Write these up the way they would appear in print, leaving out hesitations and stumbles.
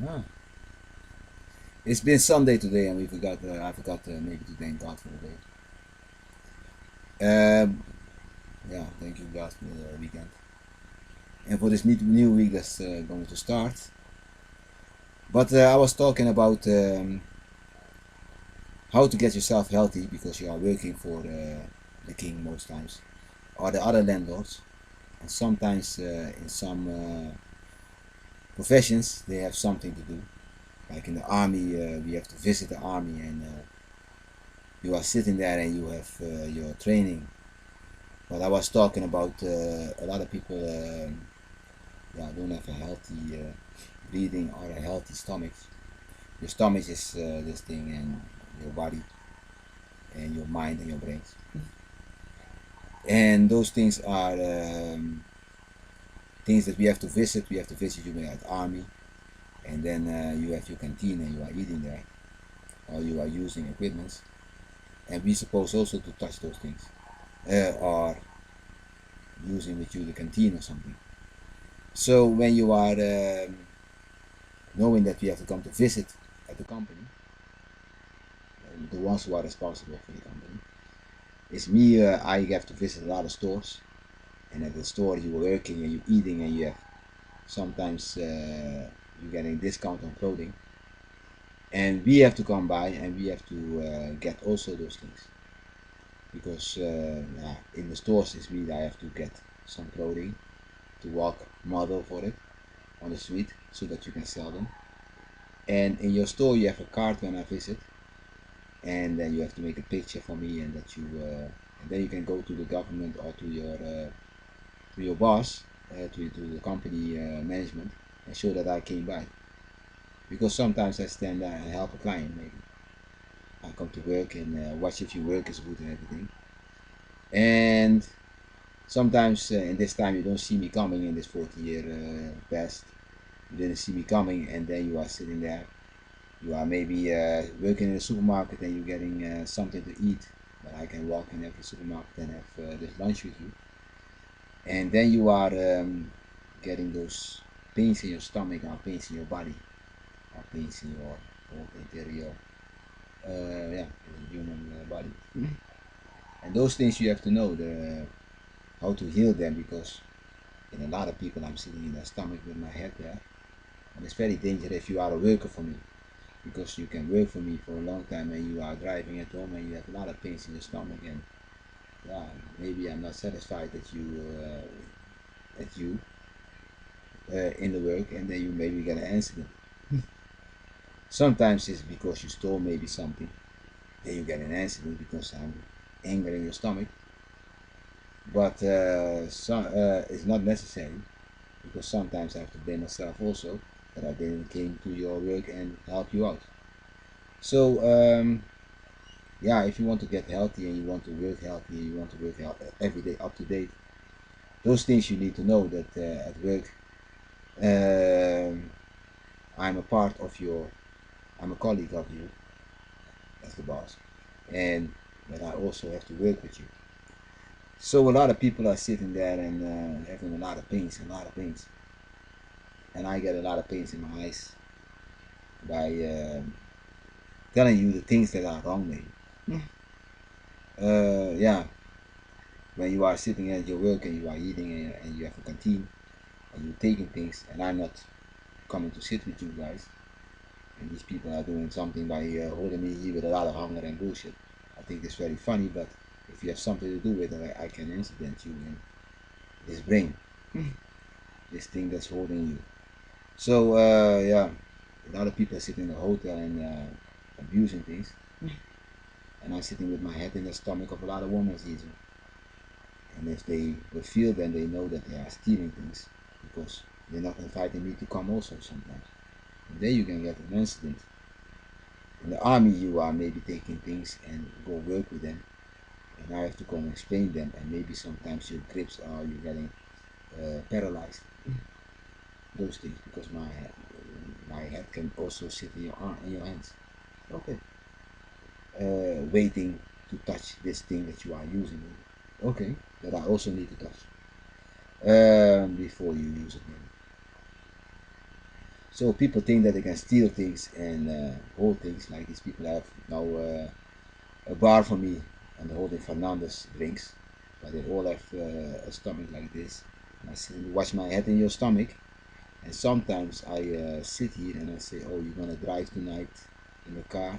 Uh-huh. It's been Sunday today, and we forgot. I forgot maybe to thank God for the day. Yeah, thank you God for the weekend and for this new week that's going to start. But I was talking about how to get yourself healthy because you are working for the king most times, or the other landlords, and sometimes in some professions they have something to do. Like in the army, we have to visit the army, and you are sitting there and you have your training. But I was talking about a lot of people yeah, don't have a healthy breathing or a healthy stomach. Your stomach is this thing, and your body and your mind and your brains. And those things are things that we have to visit. We have to visit you at army, and then you have your canteen and you are eating there, or you are using equipment. And we supposed also to touch those things, or using with you the canteen or something. So when you are knowing that we have to come to visit at the company, the ones who are responsible for the company, it's me. I have to visit a lot of stores, and at the store you are working and you eating and you have sometimes you getting discount on clothing, and we have to come by and we have to get also those things because in the stores it's me that I have to get some clothing to walk model for it on the street so that you can sell them. And in your store you have a card when I visit, and then you have to make a picture for me, and that you and then you can go to the government or to your boss, to the company management, and show that I came by. Because sometimes I stand there and help a client. Maybe I come to work and watch if your work is good and everything. And sometimes in this time you don't see me coming in this 40-year past. You didn't see me coming, and then you are sitting there. You are maybe working in a supermarket and you're getting something to eat. But I can walk in every supermarket and have this lunch with you. And then you are getting those pains in your stomach, or pains in your body, or pains in your whole interior, yeah, human body. And those things you have to know how to heal them, because in a lot of people I'm sitting in their stomach with my head there, and it's very dangerous if you are a worker for me, because you can work for me for a long time and you are driving at home and you have a lot of pains in your stomach, and yeah, maybe I'm not satisfied at you in the work, and then you maybe get an incident. Sometimes it's because you stole maybe something, then you get an incident because I'm angry in your stomach. But it's not necessary, because sometimes I have to blame myself also that I didn't came to your work and help you out. So yeah, if you want to get healthy and you want to work healthy, you want to work every day up to date, those things you need to know that at work um, I'm a part of your, I'm a colleague of you as the boss, and that I also have to work with you. So a lot of people are sitting there and having a lot of pains, and I get a lot of pains in my eyes by telling you the things that are wrong with you. Yeah, when you are sitting at your work and you are eating and you have a canteen and you're taking things, and I'm not coming to sit with you guys, and these people are doing something by holding me here with a lot of hunger and bullshit. I think it's very funny, but if you have something to do with it, I can incident you in this brain, this thing that's holding you. So yeah, a lot of people are sitting in a hotel and abusing things, and I'm sitting with my head in the stomach of a lot of women even. And if they will feel, then they know that they are stealing things, because they're not inviting me to come also sometimes. And then you can get an incident. In the army, you are maybe taking things and go work with them, and I have to come and explain them, and maybe sometimes your grips are, you're getting paralyzed. Those things, because my head can also sit in your arm, in your hands. Okay. Waiting to touch this thing that you are using. Okay, that I also need to touch before you use it. Maybe. So people think that they can steal things and hold things. Like these people have now a bar for me and holding Fernandez drinks, but they all have a stomach like this. And I say, watch my head in your stomach. And sometimes I sit here and I say, oh, you're gonna drive tonight in the car,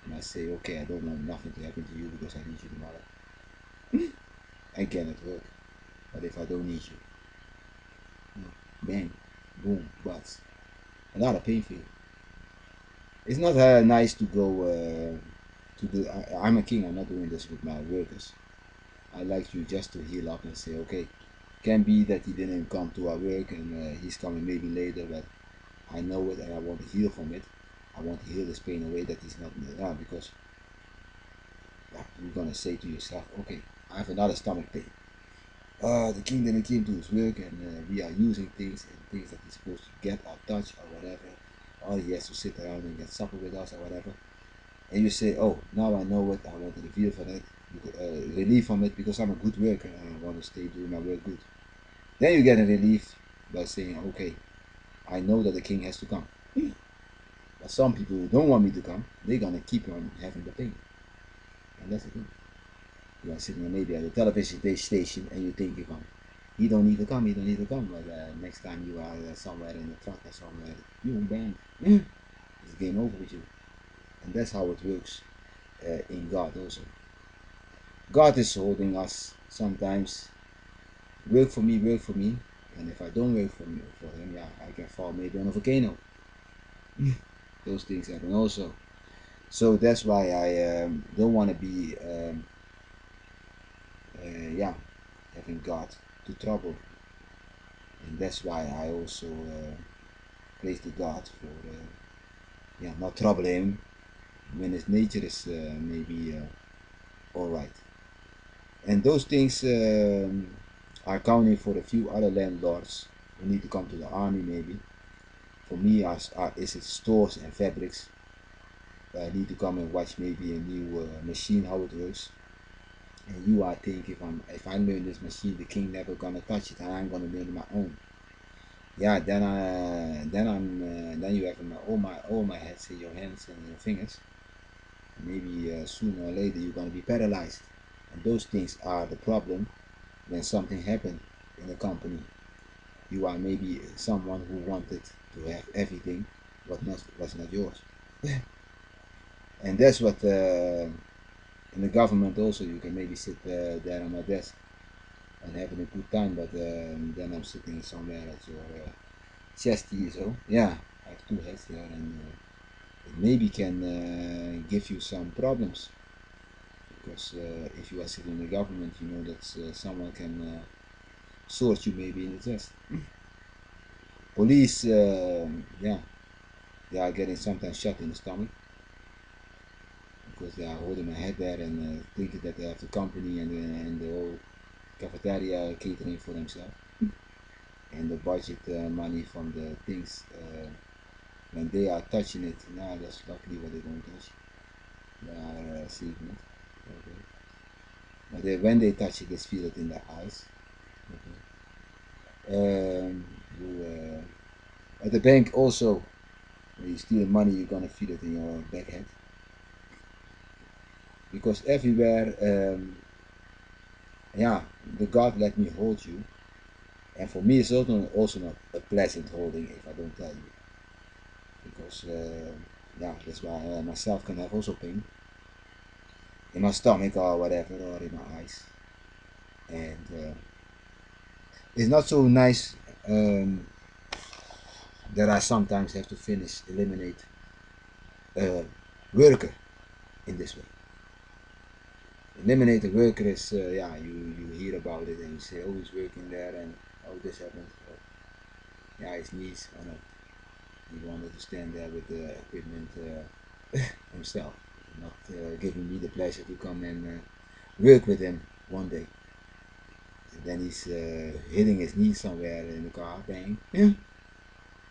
and I say, okay, I don't want nothing to happen to you because I need you tomorrow. I cannot work. But if I don't need you, bang, boom, but a lot of pain for you. It's not nice to go to do. I'm a king. I'm not doing this with my workers. I like you just to heal up and say, okay, can be that he didn't come to our work and he's coming maybe later, but I know it and I want to heal from it. I want to heal this pain away that he's not around because yeah, you're gonna say to yourself, okay, I have another stomach pain. The king didn't came to his work and we are using things and things that he's supposed to get or touch or whatever. Or he has to sit around and get supper with us or whatever. And you say, oh, now I know what I want to feel for that, relief from it because I'm a good worker and I want to stay doing my work good. Then you get a relief by saying, okay, I know that the king has to come. But some people who don't want me to come, they're gonna keep on having the pain. And that's the thing. You are sitting maybe at a television station and you think you come. He don't need to come, he don't need to come. But next time you are somewhere in a truck or somewhere, you bang. It's game over with you. And that's how it works in God also. God is holding us sometimes. Work for me. And if I don't work for him, yeah, I can fall maybe on a volcano. Those things happen also. So that's why I don't want to be, yeah, having God to trouble. And that's why I also praise to God for, yeah, not trouble him when his nature is maybe all right. And those things are counting for a few other landlords who need to come to the army maybe. For me, is it stores and fabrics. I need to come and watch maybe a new machine how it works. And you are thinking if I learn this machine, the king never gonna touch it, and I'm gonna learn my own. Yeah, then you have all my heads in your hands and your fingers. Maybe sooner or later you're gonna be paralyzed. And those things are the problem when something happened in a company. You are maybe someone who wanted to have everything, but was not yours. And that's what in the government also you can maybe sit there on my desk and having a good time, but then I'm sitting somewhere at your chest here, so yeah, I have two heads there, and it maybe can give you some problems because if you are sitting in the government, you know that someone can sort you maybe in the chest. Police, yeah, they are getting sometimes shot in the stomach because they are holding my head there and thinking that they have the company and the whole cafeteria catering for themselves and the budget money from the things when they are touching it. Now that's luckily what they don't touch. They are receiving it. Okay. But when they touch it, they feel it in their eyes. Okay. At the bank also, when you steal money, you're gonna feel it in your back head because everywhere, yeah, the God let me hold you, and for me it's also not a pleasant holding if I don't tell you, because yeah, that's why I myself can have also pain in my stomach or whatever or in my eyes, and it's not so nice that I sometimes have to eliminate a worker in this way. Eliminate a worker is, yeah, you hear about it and you say, oh, he's working there and oh, this happened. Oh, yeah, his knees, oh no, he wanted to stand there with the equipment himself, not giving me the pleasure to come and work with him one day. And then he's hitting his knee somewhere in the car, bang,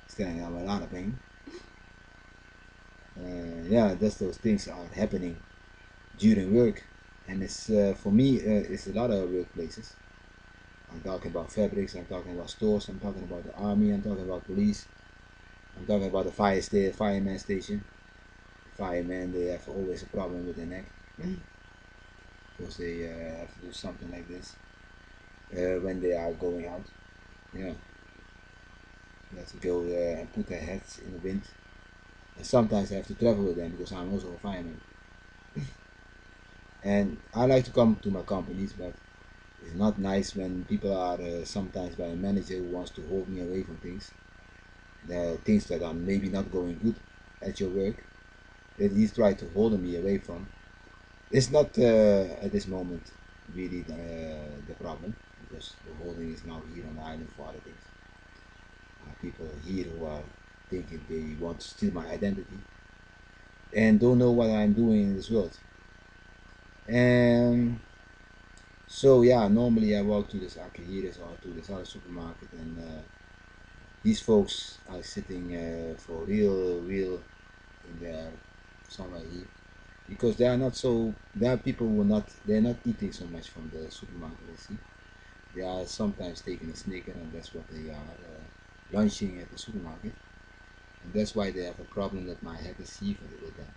standing up a lot of pain. Yeah, that's those things are happening during work, and it's for me it's a lot of workplaces. I'm talking about fabrics, I'm talking about stores, I'm talking about the army, I'm talking about police, I'm talking about the fireman station. The firemen, they have always a problem with their neck because they have to do something like this when they are going out. Yeah, they have to go and put their heads in the wind. And sometimes I have to travel with them because I'm also a fireman. And I like to come to my companies, but it's not nice when people are sometimes by a manager who wants to hold me away from things. The things that are maybe not going good at your work, that he's trying to hold me away from. It's not at this moment really the problem because the holding is now here on the island for other things. People here who are thinking they want to steal my identity and don't know what I'm doing in this world. And so yeah, normally I walk to this Arcadias or to this other supermarket, and these folks are sitting for real in there somewhere here because they are not so. There are people who are not. They're not eating so much from the supermarket. I see. They are sometimes taking a sneaker, and that's what they are lunching at the supermarket, and that's why they have a problem that my head is heaving with them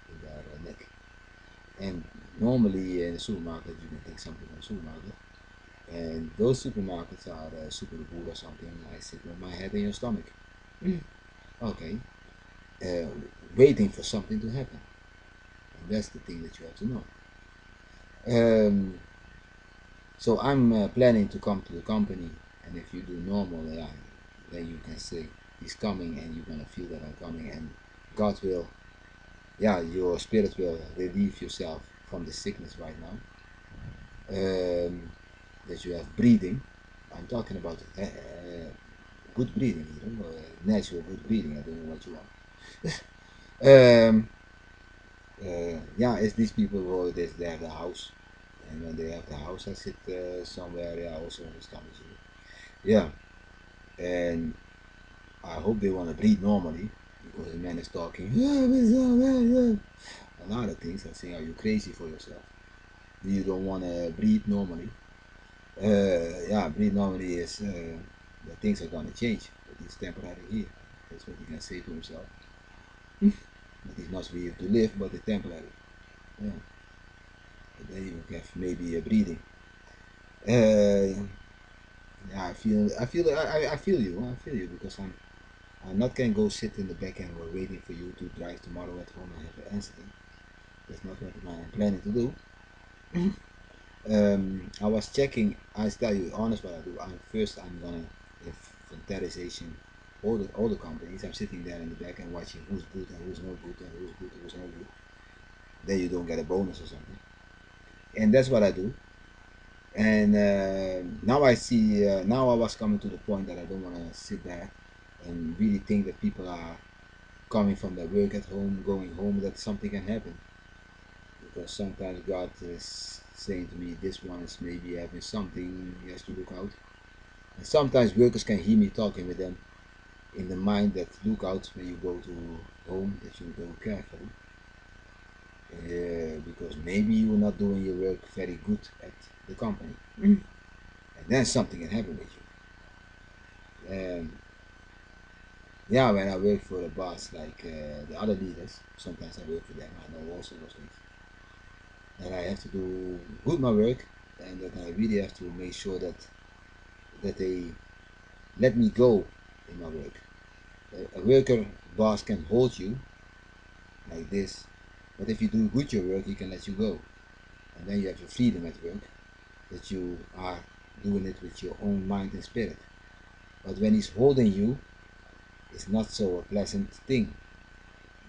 in their neck. And normally in the supermarket, you can take something from the supermarket. And those supermarkets are super good or something. I sit with my head in your stomach. Okay. Uh, Waiting for something to happen. And that's the thing that you have to know. So I'm planning to come to the company, and if you do normal, yeah, then you can say he's coming, and you're gonna feel that I'm coming, and God will, yeah, your spirit will relieve yourself from the sickness right now. That you have breathing. I'm talking about good breathing here, natural good breathing. I don't know what you want. Yeah, it's these people who they have the house, and when they have the house, I sit somewhere. Yeah, also in the stomach. Yeah, and I hope they want to breathe normally because the man is talking. A lot of things. I say, are you crazy for yourself? You don't want to breathe normally. Yeah, breathe normally is that things are gonna change, but it's temporary here. That's what he can say to himself. But he's not here to live, but it's temporary. Yeah. But then you have maybe a breathing. Yeah, I feel you. I feel you because I'm not gonna go sit in the back end or waiting for you to drive tomorrow at home and have an incident. That's not what I'm planning to do. I was checking. I tell you honest what I do. I'm gonna inventarization all the companies. I'm sitting there in the back and watching who's good and who's not good and who's good and who's not good. Then you don't get a bonus or something. And that's what I do. And now I see. Now I was coming to the point that I don't want to sit there and really think that people are coming from their work at home, going home, that something can happen. Because sometimes God is saying to me, this one is maybe having something he has to look out. And sometimes workers can hear me talking with them in the mind that look out when you go to home, that you go carefully. Because maybe you're not doing your work very good at the company. And then something can happen with you. Yeah, when I work for a boss like the other leaders, sometimes I work for them, I know also those things. That I have to do good my work and that I really have to make sure that they let me go in my work. A worker boss can hold you like this, but if you do good your work, he can let you go, and then you have your freedom at work that you are doing it with your own mind and spirit. But when he's holding you, it's not so a pleasant thing.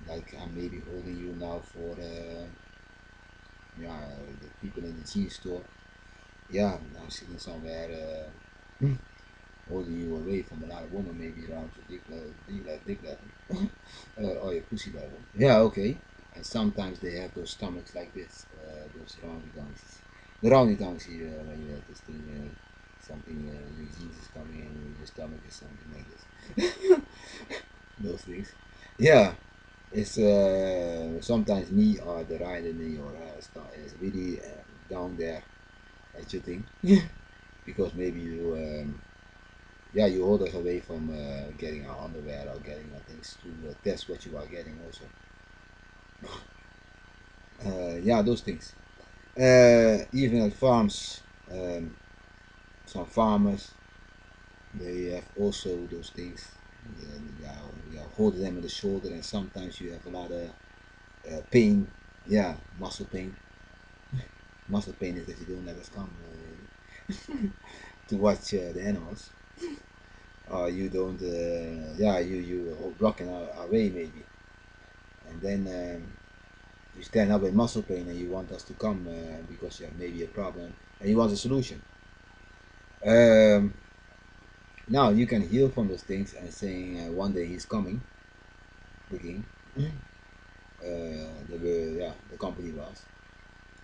Like I'm maybe holding you now for yeah, the people in the cheese store. Yeah, I'm sitting somewhere. Holding you away from another woman, maybe around your dick level, or your pussy level. Yeah, okay. And sometimes they have those stomachs like this, those roundy donkeys. The roundy donkey, when you have this thing, something, your jeans is coming in, your stomach is something like this. Those things. Yeah, it's sometimes me or the rider in your is really down there at your thing. Because maybe you yeah, you hold us away from getting our underwear or getting our things to test what you are getting also. Yeah, those things. Even at farms, um, some farmers, they have also those things. Yeah, you are holding them in the shoulder, and sometimes you have a lot of pain. Yeah, muscle pain is that you don't let us come to watch the animals, or you don't. Yeah, you are blocking our way maybe, and then you stand up with muscle pain and you want us to come because you have maybe a problem and you want a solution. Um, Now you can heal from those things and saying one day he's coming, the king, the company boss,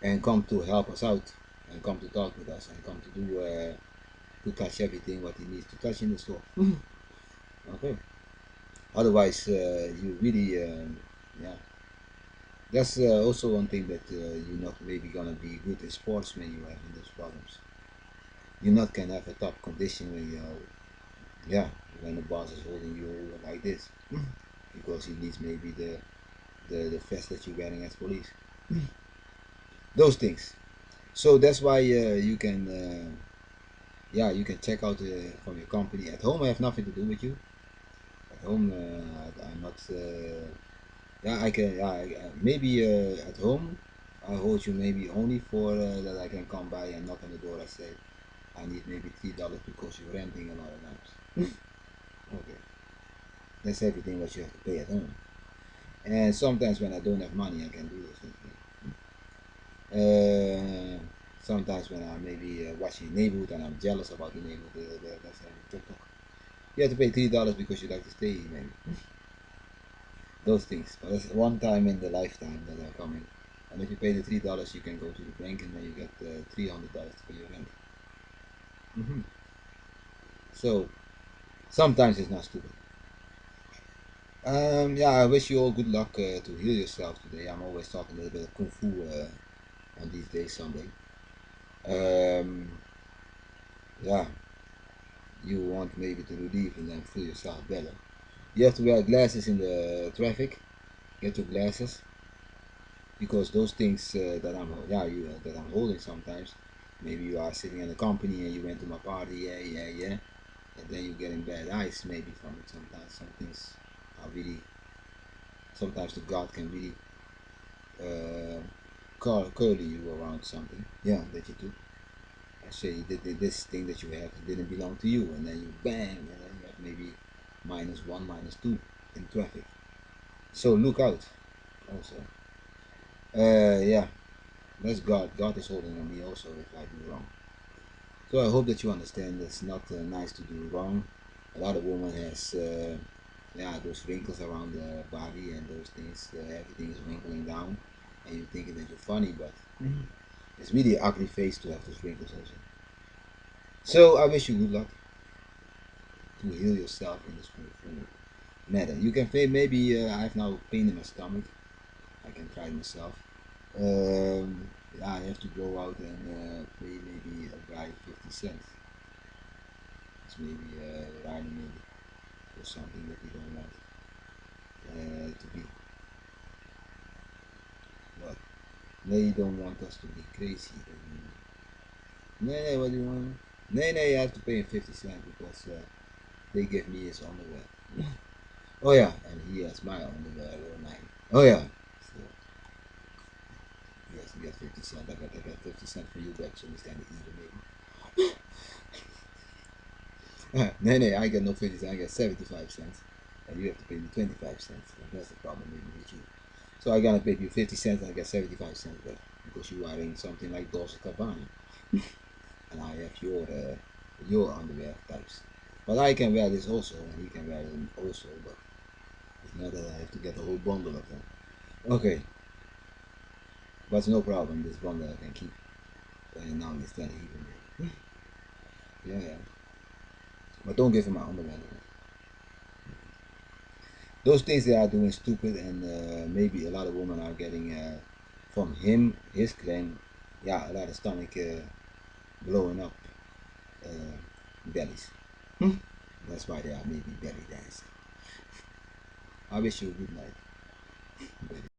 and come to help us out and come to talk with us and come to do to touch everything what he needs to touch in the store. Okay. Otherwise, you really yeah. That's also one thing that you're not maybe gonna be good in sports when you have in those problems. You not can have a top condition when you yeah when the boss is holding you like this because he needs maybe the vest that you're wearing as police. Those things. So that's why you can yeah you can check out from your company. At home I have nothing to do with you. At home I'm not yeah I can yeah maybe at home I hold you maybe only for that I can come by and knock on the door. I say I need maybe $3 because you're renting a lot of lamps. Okay, that's everything what you have to pay at home. And sometimes when I don't have money, I can do those things. Sometimes when I'm maybe watching neighborhood and I'm jealous about the neighborhood, that's tuk tuk. You have to pay $3 because you like to stay, maybe. Those things. But that's one time in the lifetime that are coming. And if you pay the $3, you can go to the bank and then you get $300 for your rent. Hmm. So sometimes it's not stupid. Yeah, I wish you all good luck to heal yourself today. I'm always talking a little bit of kung fu on these days, Sunday. Um, yeah, you want maybe to relieve and then feel yourself better. You have to wear glasses in the traffic. Get your glasses because those things that I'm yeah you that I'm holding sometimes. Maybe you are sitting in a company and you went to my party, yeah, and then you getting bad eyes maybe from it. Sometimes some things are really. Sometimes the God can really uh, curly you around something. Yeah, that you do. I say this thing that you have didn't belong to you, and then you bang, and then you have maybe -1, -2 in traffic. So look out. Also, yeah, that's God. God is holding on me also if I do wrong. So I hope that you understand. It's not nice to do wrong. A lot of women has yeah those wrinkles around the body and those things. Everything is wrinkling down, and you're thinking that you're funny, but it's really an ugly face to have those wrinkles also. So I wish you good luck to heal yourself in this full matter. You can say maybe I have now pain in my stomach. I can try it myself. Yeah, I have to go out and pay maybe a guy 50 cents. It's maybe riding maybe for something that you don't want to be. What? They don't want us to be crazy. Nee, what do you want? Nee, I have to pay him 50 cents because they give me his underwear. Oh yeah, and he has my underwear all night. Oh yeah. So, he has to get 50 cents. I got 50 cents for you back, so we stand even maybe. Nee, I get no 50 cents, I get 75 cents. And you have to pay me 25 cents. And that's the problem maybe with you. So I gotta pay you 50 cents and I get 75 cents back. Because you are in something like Dolce Gabbana. And I have your underwear types. But I can wear this also, and he can wear them also, but it's not that I have to get a whole bundle of them. Okay, but no problem, this bundle I can keep. And now instead even. Yeah. But don't give him my underwear. Those things they are doing stupid, and maybe a lot of women are getting from him, his claim, yeah, a lot of stomach blowing up bellies. That's why they are maybe belly dancing. I wish you a good night.